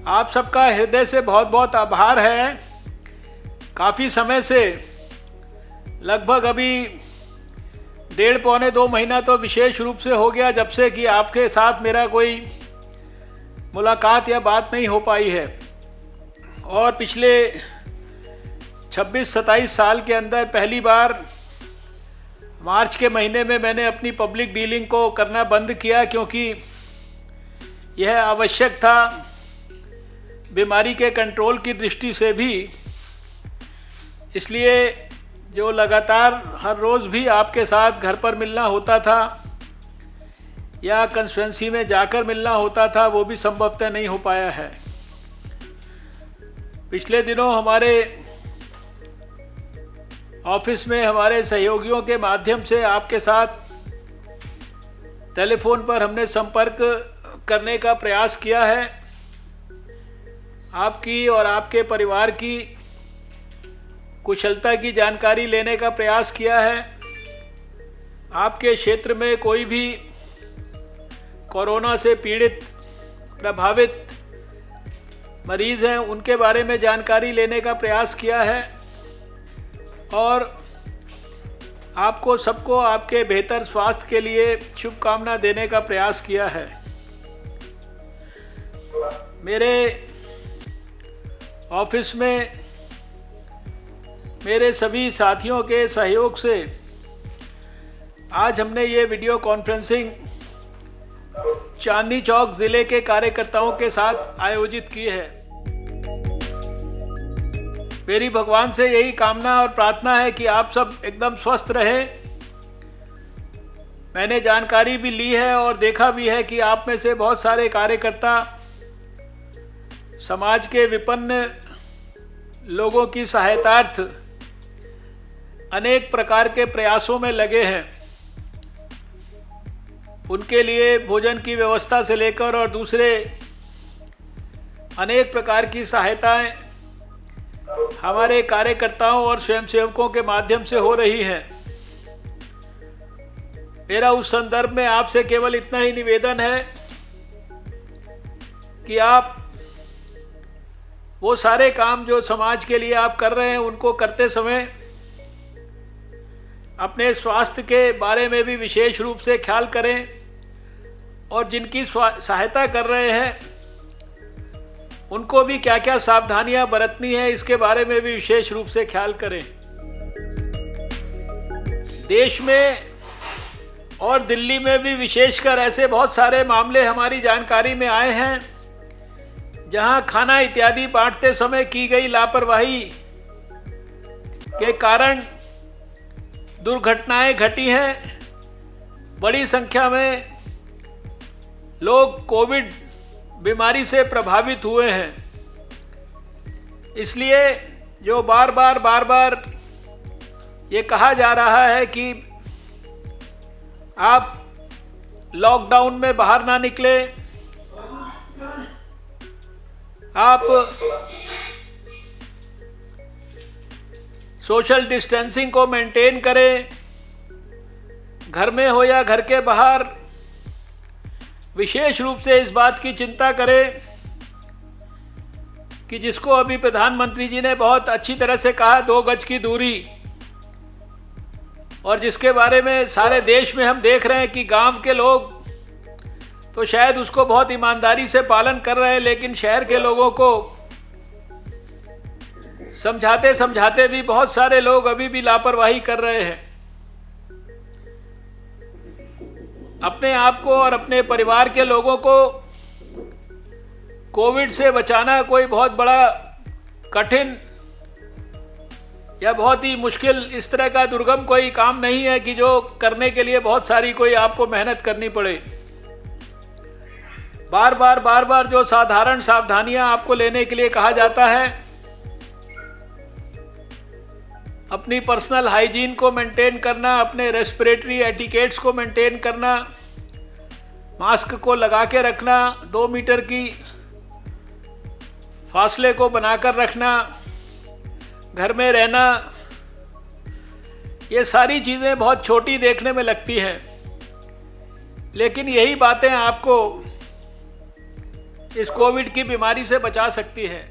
आप सबका हृदय से बहुत बहुत आभार है। काफ़ी समय से, लगभग अभी 1.5-2 महीना तो विशेष रूप से हो गया जब से कि आपके साथ मेरा कोई मुलाकात या बात नहीं हो पाई है। और पिछले 26-27 साल के अंदर पहली बार मार्च के महीने में मैंने अपनी पब्लिक डीलिंग को करना बंद किया, क्योंकि यह आवश्यक था बीमारी के कंट्रोल की दृष्टि से भी। इसलिए जो लगातार हर रोज़ भी आपके साथ घर पर मिलना होता था या कंस्टिट्यूएंसी में जाकर मिलना होता था, वो भी संभवतः नहीं हो पाया है। पिछले दिनों हमारे ऑफिस में हमारे सहयोगियों के माध्यम से आपके साथ टेलीफोन पर हमने संपर्क करने का प्रयास किया है। आपकी और आपके परिवार की कुशलता की जानकारी लेने का प्रयास किया है। आपके क्षेत्र में कोई भी कोरोना से पीड़ित प्रभावित मरीज़ हैं, उनके बारे में जानकारी लेने का प्रयास किया है और आपको सबको आपके बेहतर स्वास्थ्य के लिए शुभकामना देने का प्रयास किया है। मेरे ऑफिस में मेरे सभी साथियों के सहयोग से आज हमने ये वीडियो कॉन्फ्रेंसिंग चांदनी चौक ज़िले के कार्यकर्ताओं के साथ आयोजित की है। मेरी भगवान से यही कामना और प्रार्थना है कि आप सब एकदम स्वस्थ रहें। मैंने जानकारी भी ली है और देखा भी है कि आप में से बहुत सारे कार्यकर्ता समाज के विपन्न लोगों की सहायतार्थ अनेक प्रकार के प्रयासों में लगे हैं। उनके लिए भोजन की व्यवस्था से लेकर और दूसरे अनेक प्रकार की सहायताएं हमारे कार्यकर्ताओं और स्वयंसेवकों के माध्यम से हो रही हैं। मेरा उस संदर्भ में आपसे केवल इतना ही निवेदन है कि आप वो सारे काम जो समाज के लिए आप कर रहे हैं, उनको करते समय अपने स्वास्थ्य के बारे में भी विशेष रूप से ख्याल करें और जिनकी सहायता कर रहे हैं उनको भी क्या क्या सावधानियां बरतनी है, इसके बारे में भी विशेष रूप से ख्याल करें। देश में और दिल्ली में भी विशेषकर ऐसे बहुत सारे मामले हमारी जानकारी में आए हैं जहां खाना इत्यादि बांटते समय की गई लापरवाही के कारण दुर्घटनाएं घटी हैं। बड़ी संख्या में लोग कोविड बीमारी से प्रभावित हुए हैं। इसलिए जो बार बार ये कहा जा रहा है कि आप लॉकडाउन में बाहर ना निकले, आप सोशल डिस्टेंसिंग को मेंटेन करें, घर में हो या घर के बाहर विशेष रूप से इस बात की चिंता करें कि जिसको अभी प्रधानमंत्री जी ने बहुत अच्छी तरह से कहा 2 गज की दूरी, और जिसके बारे में सारे देश में हम देख रहे हैं कि गांव के लोग तो शायद उसको बहुत ईमानदारी से पालन कर रहे हैं, लेकिन शहर के लोगों को समझाते समझाते भी बहुत सारे लोग अभी भी लापरवाही कर रहे हैं। अपने आप को और अपने परिवार के लोगों को कोविड से बचाना कोई बहुत बड़ा कठिन या बहुत ही मुश्किल इस तरह का दुर्गम कोई काम नहीं है कि जो करने के लिए बहुत सारी कोई आपको मेहनत करनी पड़े। बार बार जो साधारण सावधानियां आपको लेने के लिए कहा जाता है, अपनी पर्सनल हाइजीन को मेंटेन करना, अपने रेस्पिरेटरी एटिकेट्स को मेंटेन करना, मास्क को लगा के रखना, 2 मीटर की फासले को बनाकर रखना, घर में रहना, ये सारी चीज़ें बहुत छोटी देखने में लगती हैं, लेकिन यही बातें आपको इस कोविड की बीमारी से बचा सकती है।